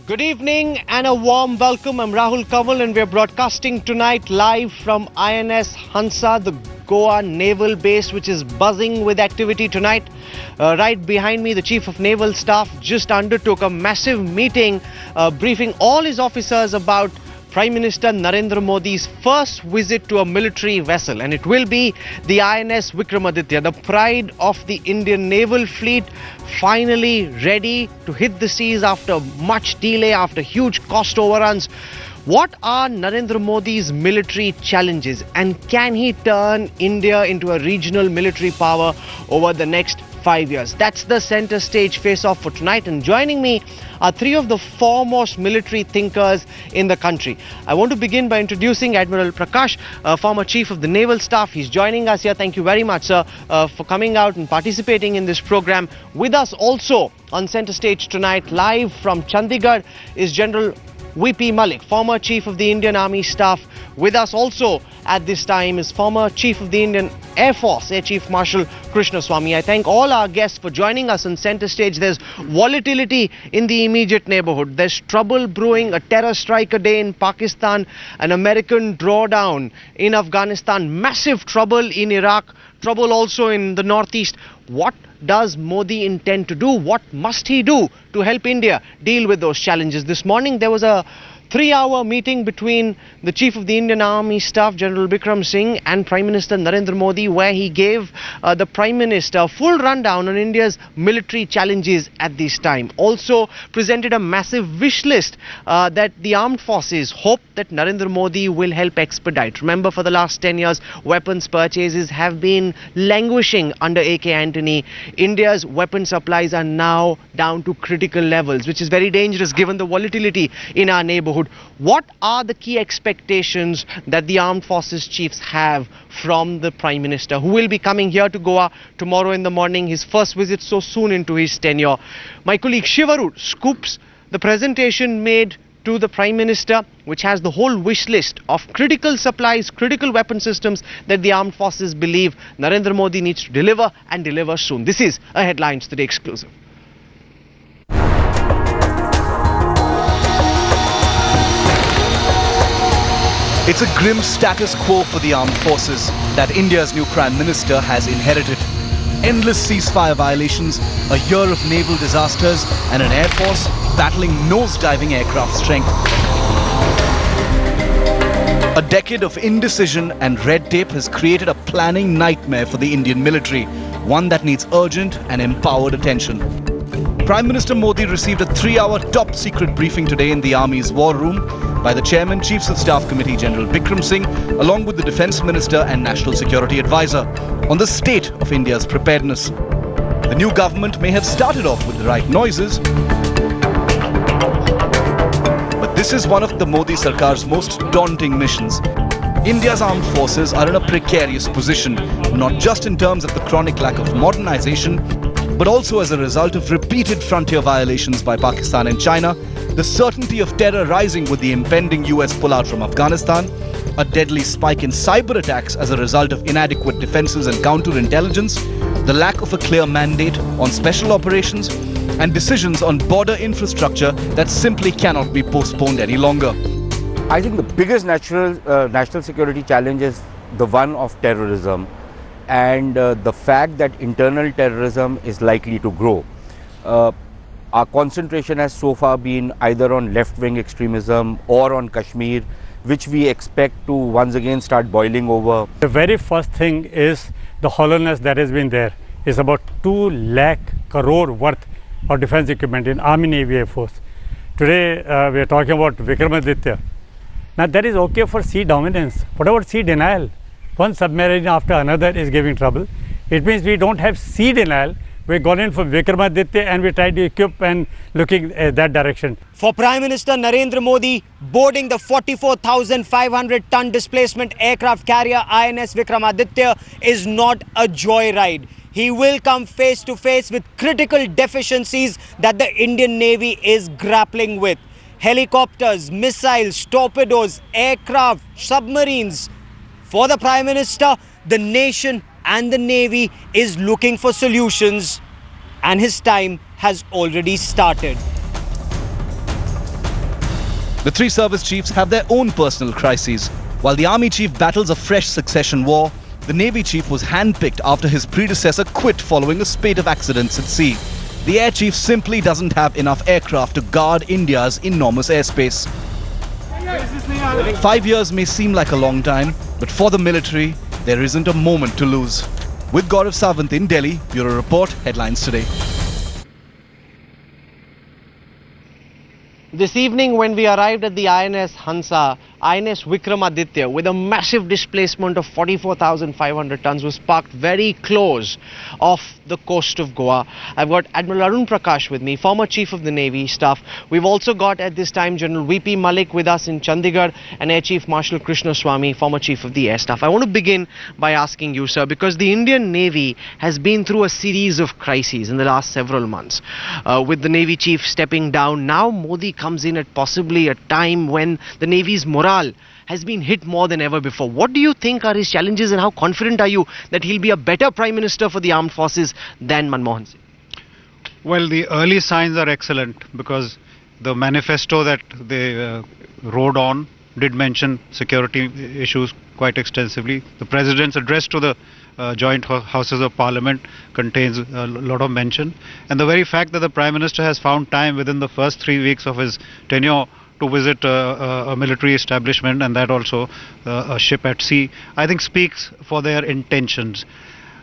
Good evening and a warm welcome. I'm Rahul Kanwal and we're broadcasting tonight live from INS Hansa, the Goa Naval Base, which is buzzing with activity tonight. Right behind me, the Chief of Naval Staff just undertook a massive meeting briefing all his officers about Prime Minister Narendra Modi's first visit to a military vessel, and it will be the INS Vikramaditya, the pride of the Indian Naval Fleet, finally ready to hit the seas after much delay, after huge cost overruns. What are Narendra Modi's military challenges, and can he turn India into a regional military power over the next 5 years? That's the center stage face-off for tonight, and joining me are three of the foremost military thinkers in the country. I want to begin by introducing Admiral Prakash, former Chief of the Naval Staff. He's joining us here. Thank you very much, sir, for coming out and participating in this program. With us also on center stage tonight, live from Chandigarh, is General V.P. Malik, former Chief of the Indian Army Staff. With us also at this time is former Chief of the Indian Air Force, Air Chief Marshal Krishnaswamy. I thank all our guests for joining us on center stage. There's volatility in the immediate neighborhood. There's trouble brewing, a terror strike a day in Pakistan, an American drawdown in Afghanistan, massive trouble in Iraq, trouble also in the northeast. What does Modi intend to do? What must he do to help India deal with those challenges? This morning there was a 3-hour meeting between the Chief of the Indian Army Staff, General Bikram Singh, and Prime Minister Narendra Modi, where he gave the Prime Minister a full rundown on India's military challenges at this time. Also presented a massive wish list that the armed forces hope that Narendra Modi will help expedite. Remember, for the last 10 years, weapons purchases have been languishing under AK Antony. India's weapon supplies are now down to critical levels, which is very dangerous given the volatility in our neighborhood. What are the key expectations that the armed forces chiefs have from the Prime Minister, who will be coming here to Goa tomorrow in the morning, his first visit so soon into his tenure? My colleague Shivaru scoops the presentation made to the Prime Minister, which has the whole wish list of critical supplies, critical weapon systems that the armed forces believe Narendra Modi needs to deliver, and deliver soon. This is a Headlines Today exclusive. It's a grim status quo for the armed forces that India's new Prime Minister has inherited. Endless ceasefire violations, a year of naval disasters, and an air force battling nose-diving aircraft strength. A decade of indecision and red tape has created a planning nightmare for the Indian military, one that needs urgent and empowered attention. Prime Minister Modi received a 3-hour top-secret briefing today in the Army's War Room by the Chairman, Chiefs of Staff Committee, General Bikram Singh, along with the Defence Minister and National Security Advisor, on the state of India's preparedness. The new government may have started off with the right noises, but this is one of the Modi Sarkar's most daunting missions. India's armed forces are in a precarious position, not just in terms of the chronic lack of modernization, but also as a result of repeated frontier violations by Pakistan and China, the certainty of terror rising with the impending US pullout from Afghanistan, a deadly spike in cyber attacks as a result of inadequate defenses and counterintelligence, the lack of a clear mandate on special operations, and decisions on border infrastructure that simply cannot be postponed any longer. I think the biggest national security challenge is the one of terrorism, and the fact that internal terrorism is likely to grow. Our concentration has so far been either on left-wing extremism or on Kashmir, which we expect to once again start boiling over. The very first thing is the hollowness that has been there. It's about 2 lakh crore worth of defense equipment in Army, Navy, Air Force. Today we are talking about Vikramaditya. Now that is okay for sea dominance. What about sea denial? One submarine after another is giving trouble. It means we don't have sea denial. We've gone in for Vikramaditya and we tried to equip and looking at that direction. For Prime Minister Narendra Modi, boarding the 44,500-ton displacement aircraft carrier INS Vikramaditya is not a joyride. He will come face to face with critical deficiencies that the Indian Navy is grappling with. Helicopters, missiles, torpedoes, aircraft, submarines. For the Prime Minister, the nation and the Navy is looking for solutions, and his time has already started. The three service chiefs have their own personal crises. While the Army chief battles a fresh succession war, the Navy chief was handpicked after his predecessor quit following a spate of accidents at sea. The air chief simply doesn't have enough aircraft to guard India's enormous airspace. 5 years may seem like a long time, but for the military, there isn't a moment to lose. With Gaurav Sawant in Delhi, Bureau Report, Headlines Today. This evening when we arrived at the INS Hansa, INS Vikramaditya with a massive displacement of 44,500 tons was parked very close off the coast of Goa. I've got Admiral Arun Prakash with me, former Chief of the Navy Staff. We've also got at this time General VP Malik with us in Chandigarh and Air Chief Marshal Krishna Swamy, former Chief of the Air Staff. I want to begin by asking you, sir, because the Indian Navy has been through a series of crises in the last several months. With the Navy Chief stepping down, now Modi comes in at possibly a time when the Navy's morale has been hit more than ever before. What do you think are his challenges and how confident are you that he'll be a better Prime Minister for the armed forces than Manmohan Singh? Well, the early signs are excellent because the manifesto that they wrote on did mention security issues quite extensively. The President's address to the joint houses of parliament contains a lot of mention, and the very fact that the Prime Minister has found time within the first 3 weeks of his tenure to visit a military establishment, and that also a ship at sea, I think speaks for their intentions.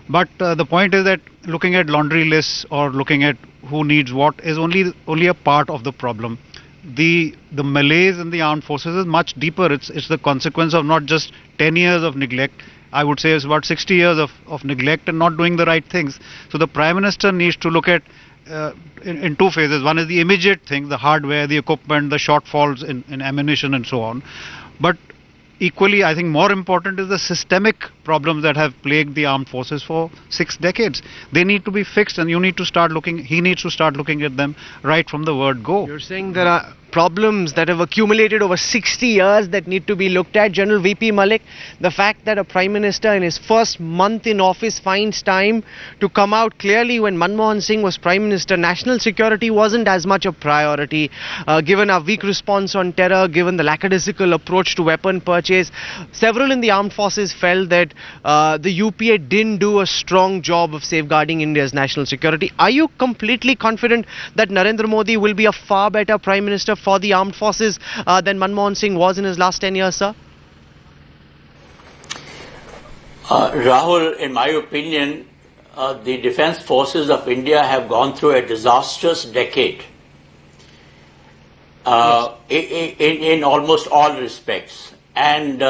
But the point is that looking at laundry lists or looking at who needs what is only a part of the problem. The malaise in the armed forces is much deeper. It's the consequence of not just 10 years of neglect. I would say it's about 60 years of neglect and not doing the right things. So the Prime Minister needs to look at in two phases. One is the immediate things, the hardware, the equipment, the shortfalls in ammunition and so on. But equally, I think more important is the systemic problems that have plagued the armed forces for 6 decades. They need to be fixed, and he needs to start looking at them right from the word go. You're saying there are problems that have accumulated over 60 years that need to be looked at. General VP Malik, the fact that a Prime Minister in his first month in office finds time to come out clearly when Manmohan Singh was Prime Minister, national security wasn't as much a priority. Given our weak response on terror, given the lackadaisical approach to weapon purchase, several in the armed forces felt that the UPA didn't do a strong job of safeguarding India's national security. Are you completely confident that Narendra Modi will be a far better Prime Minister for the armed forces than Manmohan Singh was in his last 10 years, sir? Rahul, in my opinion, the defense forces of India have gone through a disastrous decade in almost all respects. And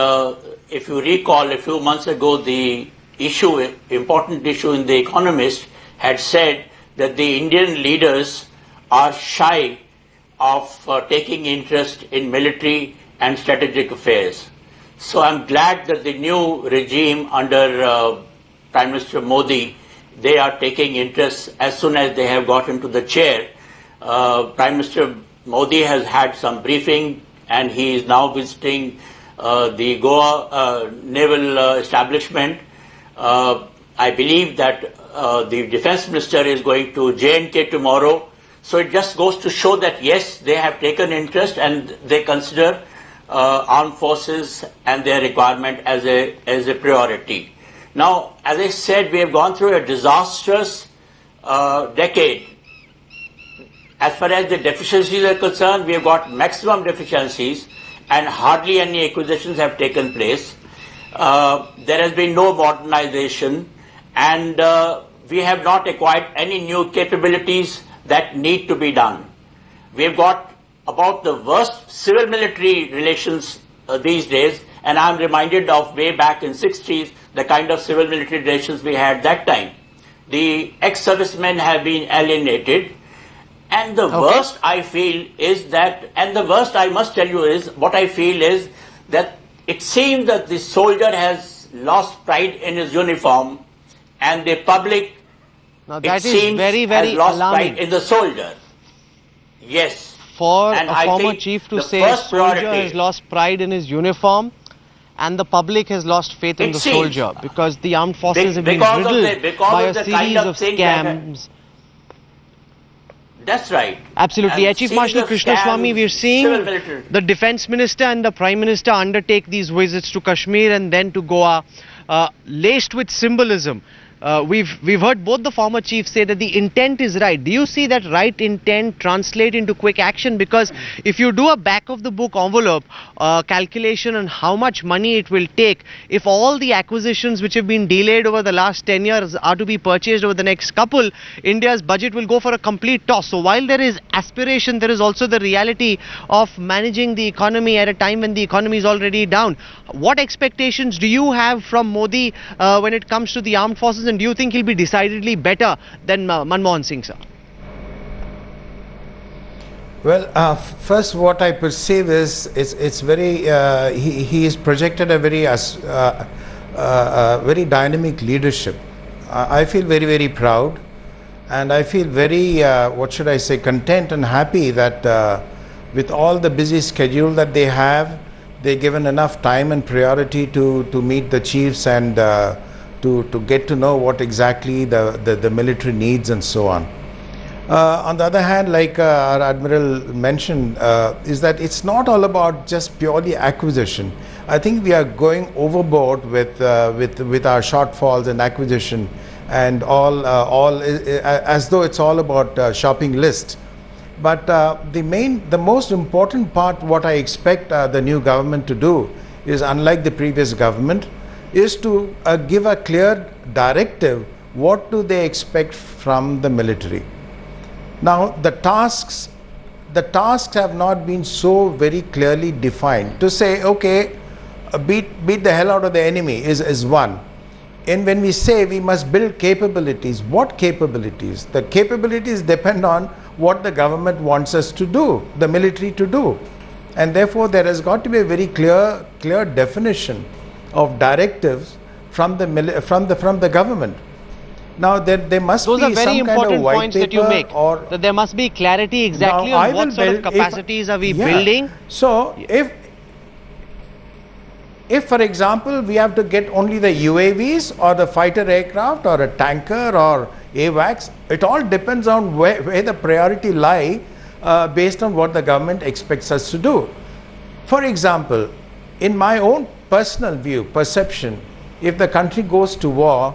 if you recall, a few months ago, the important issue in The Economist had said that the Indian leaders are shy of taking interest in military and strategic affairs. So I'm glad that the new regime under Prime Minister Modi, they are taking interest as soon as they have got into the chair. Prime Minister Modi has had some briefing, and he is now visiting the Goa naval establishment. I believe that the Defence Minister is going to J&K tomorrow. So it just goes to show that yes, they have taken interest and they consider armed forces and their requirement as a priority. Now, as I said, we have gone through a disastrous decade. As far as the deficiencies are concerned, we have got maximum deficiencies and hardly any acquisitions have taken place. There has been no modernization, and we have not acquired any new capabilities that need to be done. We've got about the worst civil-military relations these days, and I'm reminded of way back in 60s, the kind of civil-military relations we had that time. The ex-servicemen have been alienated, and the worst I feel is that, and the worst I must tell you is, what I feel is that it seems that the soldier has lost pride in his uniform, and the public, now that is very, very lost alarming. Pride in the soldier. Yes. For and a former chief to say a soldier has lost pride in his uniform and the public has lost faith in the soldier, because the armed forces have been riddled by a series of scams. That's right. Absolutely. And Chief series Marshal of Krishna Swamy, scams, we're seeing civil military. the Defence Minister and the Prime Minister undertake these visits to Kashmir and then to Goa, laced with symbolism. We've heard both the former chiefs say that the intent is right. Do you see that right intent translate into quick action? Because if you do a back of the book envelope calculation on how much money it will take, if all the acquisitions which have been delayed over the last 10 years are to be purchased over the next couple, India's budget will go for a complete toss. So while there is aspiration, there is also the reality of managing the economy at a time when the economy is already down. What expectations do you have from Modi when it comes to the armed forces? And do you think he'll be decidedly better than Manmohan Singh, sir? Well, first what I perceive is it's very he is projected a very very dynamic leadership. I feel very proud, and I feel very what should I say, content and happy that with all the busy schedule that they have, they're given enough time and priority to meet the chiefs and to get to know what exactly the military needs and so on. On the other hand, like our Admiral mentioned, is that it's not all about just purely acquisition. I think we are going overboard with our shortfalls and acquisition and all as though it's all about shopping list. But the most important part, what I expect the new government to do is, unlike the previous government, is to give a clear directive. What do they expect from the military? Now the tasks have not been so very clearly defined. To say, okay, beat the hell out of the enemy is one. And when we say we must build capabilities, what capabilities? The capabilities depend on what the government wants us to do, the military to do. And therefore there has got to be a very clear definition of directives from the government. Now there must Those be are very some important kind of white points that you paper, make. or that there must be clarity exactly now, on what sort of capacities are we building. So if for example we have to get only the UAVs or the fighter aircraft or a tanker or AWACS, it all depends on where the priority lie based on what the government expects us to do. For example, in my own personal view, perception, if the country goes to war,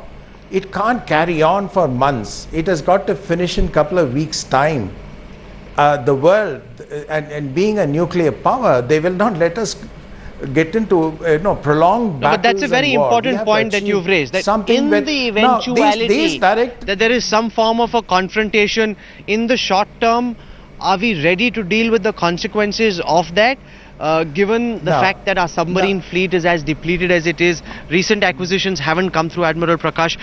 it can't carry on for months. It has got to finish in a couple of weeks' time. The world, and being a nuclear power, they will not let us get into prolonged battles. But that's a very important point that you've raised. That in the eventuality that there is some form of a confrontation in the short term, are we ready to deal with the consequences of that? Given the fact that our submarine fleet is as depleted as it is, recent acquisitions haven't come through, Admiral Prakash,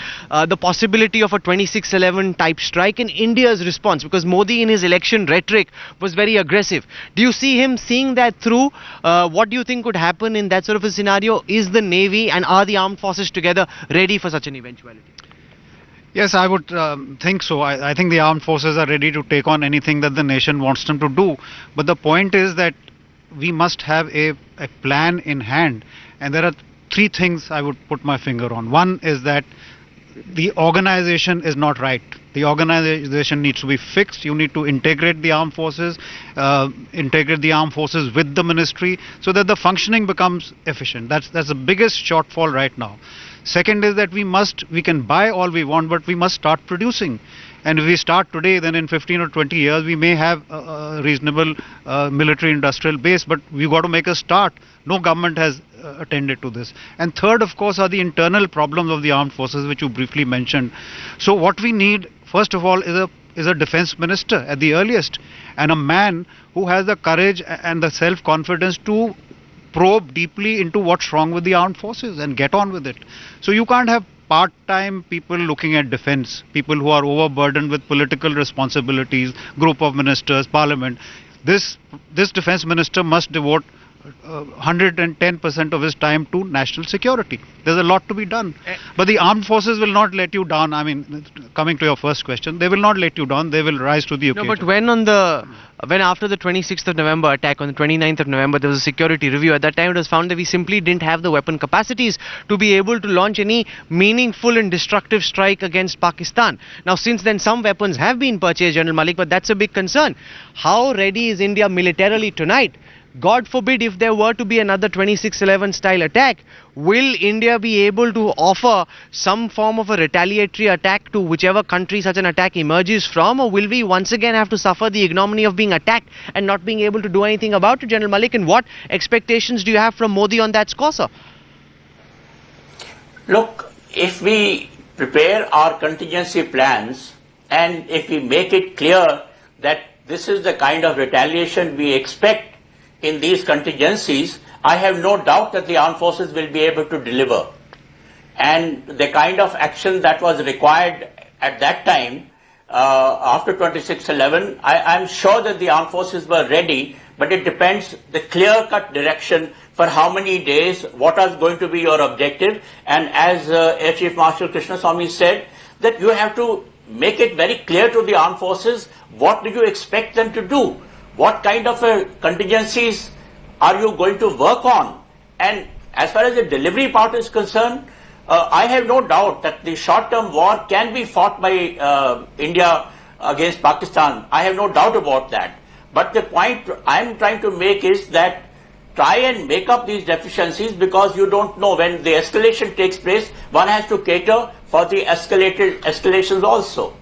the possibility of a 26/11 type strike, in India's response, because Modi in his election rhetoric was very aggressive. Do you see him seeing that through? What do you think could happen in that sort of a scenario? Is the Navy and are the armed forces together ready for such an eventuality? Yes, I would think so. I think the armed forces are ready to take on anything that the nation wants them to do. But the point is that we must have a plan in hand, and there are three things I would put my finger on. One is that the organization is not right. The organization needs to be fixed. You need to integrate the armed forces with the ministry so that the functioning becomes efficient. That's the biggest shortfall right now. Second is that we can buy all we want, but we must start producing. And if we start today, then in 15 or 20 years, we may have a reasonable military industrial base, but we've got to make a start. No government has attended to this. And third, of course, are the internal problems of the armed forces, which you briefly mentioned. So what we need, first of all, is a defense minister at the earliest, and a man who has the courage and the self-confidence to probe deeply into what's wrong with the armed forces and get on with it. So you can't have part-time people looking at defense, people who are overburdened with political responsibilities, group of ministers, parliament. This defense minister must devote 110% of his time to national security. There's a lot to be done. But the armed forces will not let you down. I mean, coming to your first question, they will not let you down. They will rise to the occasion. No, but when after the 26th of November attack, on the 29th of November, there was a security review. At that time, it was found that we simply didn't have the weapon capacities to be able to launch any meaningful and destructive strike against Pakistan. Now, since then, some weapons have been purchased, General Malik, but that's a big concern. How ready is India militarily tonight? God forbid if there were to be another 26/11 style attack, will India be able to offer some form of a retaliatory attack to whichever country such an attack emerges from, or will we once again have to suffer the ignominy of being attacked and not being able to do anything about it, General Malik? And what expectations do you have from Modi on that score, sir? Look, if we prepare our contingency plans and if we make it clear that this is the kind of retaliation we expect in these contingencies, I have no doubt that the armed forces will be able to deliver. And the kind of action that was required at that time, after 26/11, I'm sure that the armed forces were ready, but it depends the clear-cut direction for how many days, what is going to be your objective. And as Air Chief Marshal Krishnaswamy said, that you have to make it very clear to the armed forces, what do you expect them to do? What kind of contingencies are you going to work on? And as far as the delivery part is concerned, I have no doubt that the short-term war can be fought by India against Pakistan. I have no doubt about that. But the point I'm trying to make is that try and make up these deficiencies, because you don't know when the escalation takes place, one has to cater for the escalations also.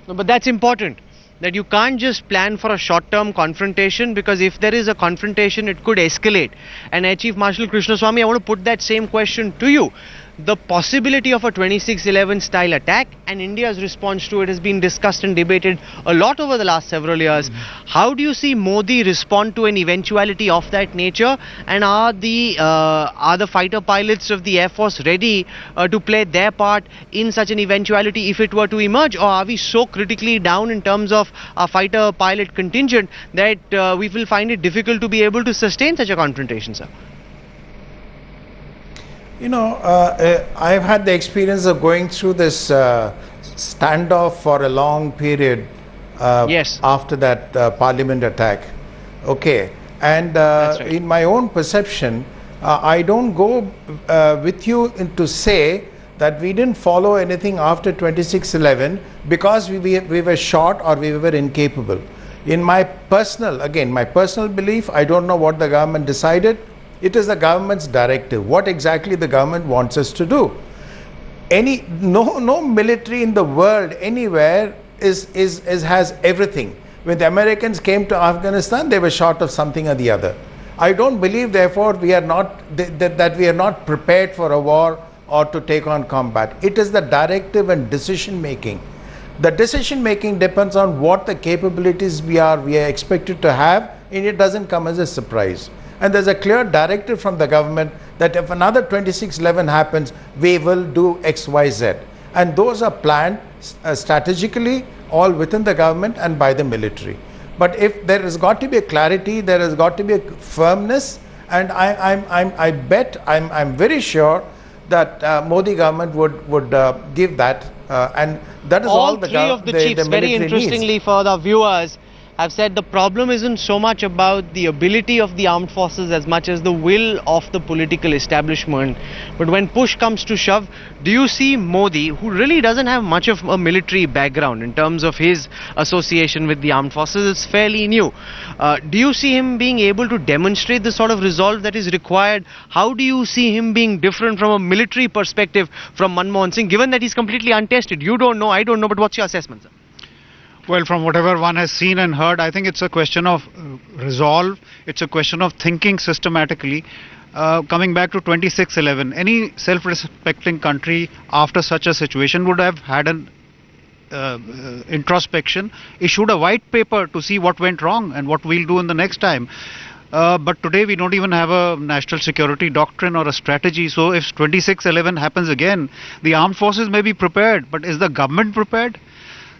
No, but that's important. That you can't just plan for a short-term confrontation, because if there is a confrontation, it could escalate. And Air Chief Marshal Krishnaswamy, I want to put that same question to you. The possibility of a 26/11 style attack and India's response to it has been discussed and debated a lot over the last several years. How do you see Modi respond to an eventuality of that nature? And are the fighter pilots of the Air Force ready to play their part in such an eventuality if it were to emerge? Or are we so critically down in terms of our fighter pilot contingent that we will find it difficult to be able to sustain such a confrontation, sir? You know, I've had the experience of going through this standoff for a long period Yes. after that parliament attack. Okay. And That's right. in my own perception, I don't go with you to say that we didn't follow anything after 26/11 because we were short or we were incapable. In my personal belief, I don't know what the government decided. It is the government's directive. What exactly the government wants us to do? No military in the world anywhere has everything. When the Americans came to Afghanistan, they were short of something or the other. I don't believe, therefore, we are not prepared for a war or to take on combat. It is the directive and decision making. The decision making depends on what the capabilities we are expected to have, and it doesn't come as a surprise. And there's a clear directive from the government that if another 26/11 happens, we will do X, Y, Z. And those are planned strategically, all within the government and by the military. But if there has got to be a clarity, there has got to be a firmness, and I'm very sure that Modi government would give that, and that is all the three of the chiefs, very interestingly for the viewers, have said the problem isn't so much about the ability of the armed forces as much as the will of the political establishment. But when push comes to shove, do you see Modi, who really doesn't have much of a military background in terms of his association with the armed forces, it's fairly new. Do you see him being able to demonstrate the sort of resolve that is required? How do you see him being different from a military perspective from Manmohan Singh, given that he's completely untested? You don't know, I don't know, but what's your assessment, sir? Well, from whatever one has seen and heard, I think it's a question of resolve. It's a question of thinking systematically. Coming back to 26/11, any self-respecting country after such a situation would have had an introspection, issued a white paper to see what went wrong and what we'll do in the next time. But today we don't even have a national security doctrine or a strategy. So if 26/11 happens again, the armed forces may be prepared, but is the government prepared?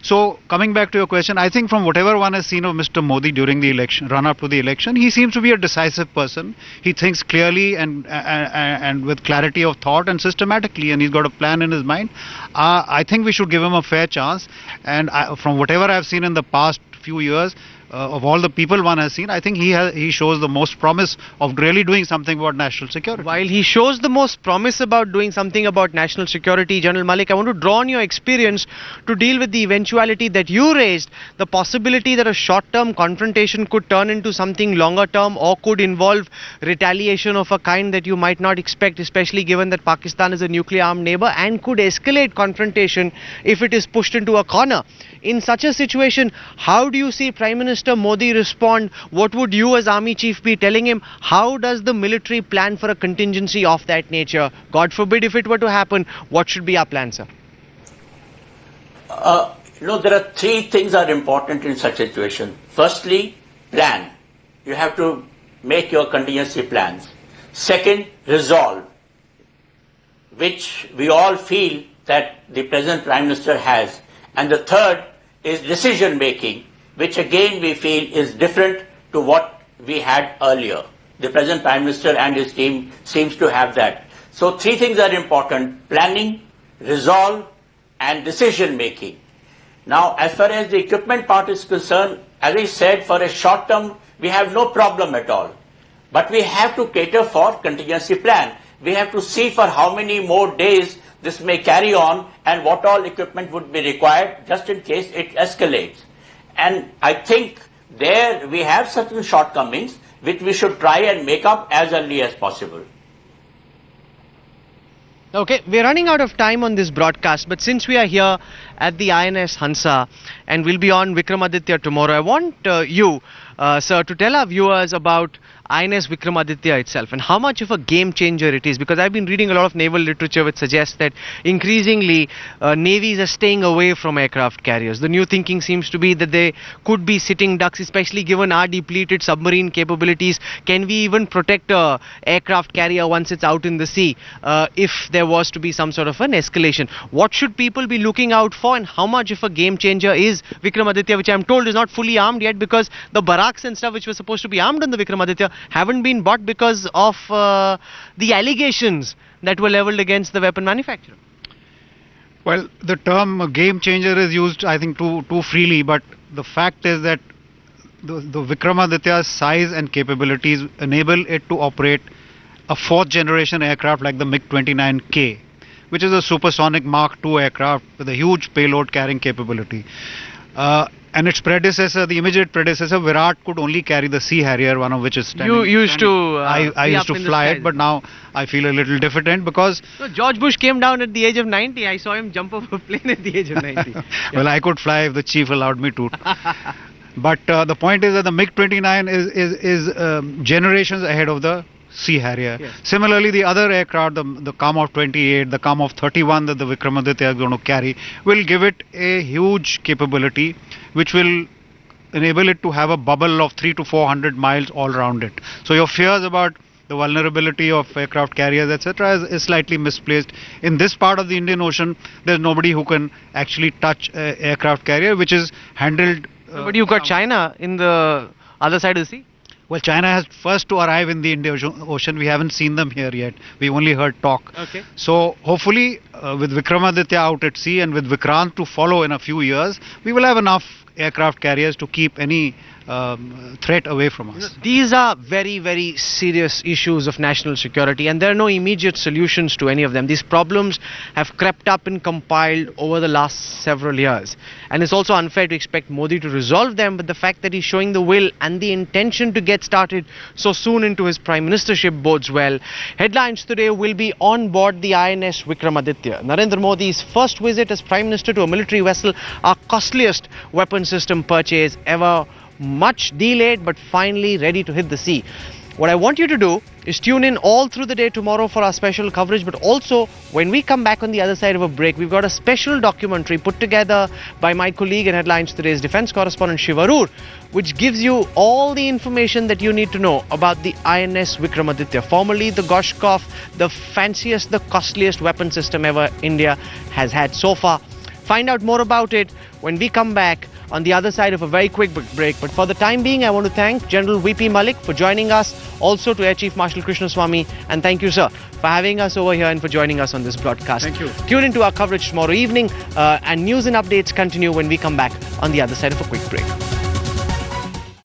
So coming back to your question, I think from whatever one has seen of Mr. Modi during the election, run up to the election, he seems to be a decisive person. He thinks clearly and with clarity of thought and systematically, and he's got a plan in his mind. I think we should give him a fair chance. And from whatever I've seen in the past few years, of all the people one has seen, I think he shows the most promise of really doing something about national security. While he shows the most promise about doing something about national security, General Malik, I want to draw on your experience to deal with the eventuality that you raised, the possibility that a short-term confrontation could turn into something longer-term or could involve retaliation of a kind that you might not expect, especially given that Pakistan is a nuclear-armed neighbor, and could escalate confrontation if it is pushed into a corner. In such a situation, how do you see Prime Minister Modi respond? What would you as Army Chief be telling him? How does the military plan for a contingency of that nature? God forbid if it were to happen, what should be our plan, sir? There are three things that are important in such a situation. Firstly, plan. You have to make your contingency plans. Second, resolve, which we all feel that the present Prime Minister has. And the third is decision making, which again we feel is different to what we had earlier. The present Prime Minister and his team seems to have that. So three things are important: planning, resolve and decision making. Now as far as the equipment part is concerned, as I said, for a short term we have no problem at all. But we have to cater for contingency plan. We have to see for how many more days this may carry on and what all equipment would be required just in case it escalates. And I think there we have certain shortcomings which we should try and make up as early as possible. Okay, we're running out of time on this broadcast, but since we are here at the INS Hansa and we'll be on Vikramaditya tomorrow, I want you, sir, to tell our viewers about INS Vikramaditya itself and how much of a game changer it is, because I've been reading a lot of naval literature which suggests that increasingly navies are staying away from aircraft carriers. The new thinking seems to be that they could be sitting ducks, especially given our depleted submarine capabilities. Can we even protect a aircraft carrier once it's out in the sea if there was to be some sort of an escalation? What should people be looking out for, and how much of a game changer is Vikramaditya, which I'm told is not fully armed yet, because the barracks and stuff which were supposed to be armed on the Vikramaditya haven't been bought because of the allegations that were leveled against the weapon manufacturer? Well, the term game changer is used, I think, too freely, but the fact is that the Vikramaditya's size and capabilities enable it to operate a fourth generation aircraft like the MiG-29K, which is a supersonic Mark II aircraft with a huge payload carrying capability. And its predecessor, the immediate predecessor, Virat, could only carry the Sea Harrier, one of which is standing. I used to fly it, but now I feel a little diffident because... No, George Bush came down at the age of 90. I saw him jump off a plane at the age of 90. Well, I could fly if the chief allowed me to. But the point is that the MiG-29 is generations ahead of the Sea Harrier. Yes. Similarly, the other aircraft, the Kamov-28, the Kamov-31 that the Vikramaditya is going to carry, will give it a huge capability, which will enable it to have a bubble of 300 to 400 miles all around it. So your fears about the vulnerability of aircraft carriers, etc., is slightly misplaced. In this part of the Indian Ocean, there's nobody who can actually touch an aircraft carrier, which is handled... but you've got China in the other side of the sea? Well, China has first to arrive in the Indian Ocean. We haven't seen them here yet. We've only heard talk. Okay. So hopefully with Vikramaditya out at sea and with Vikrant to follow in a few years, we will have enough aircraft carriers to keep any threat away from us. These are very, very serious issues of national security, and there are no immediate solutions to any of them. These problems have crept up and compiled over the last several years, and it's also unfair to expect Modi to resolve them, but the fact that he's showing the will and the intention to get started so soon into his prime ministership bodes well. Headlines today will be on board the INS Vikramaditya. Narendra Modi's first visit as prime minister to a military vessel, our costliest weapon system purchase ever, much delayed but finally ready to hit the sea. What I want you to do is tune in all through the day tomorrow for our special coverage, but also when we come back on the other side of a break, we've got a special documentary put together by my colleague and Headlines Today's defense correspondent Shiv Arur, which gives you all the information that you need to know about the INS Vikramaditya, formerly the Gorshkov, the fanciest, the costliest weapon system ever India has had so far. Find out more about it when we come back on the other side of a very quick break. But for the time being, I want to thank General V.P. Malik for joining us, also to Air Chief Marshal Krishnaswamy, and thank you, sir, for having us over here and for joining us on this broadcast. Thank you. Tune into our coverage tomorrow evening, and news and updates continue when we come back on the other side of a quick break.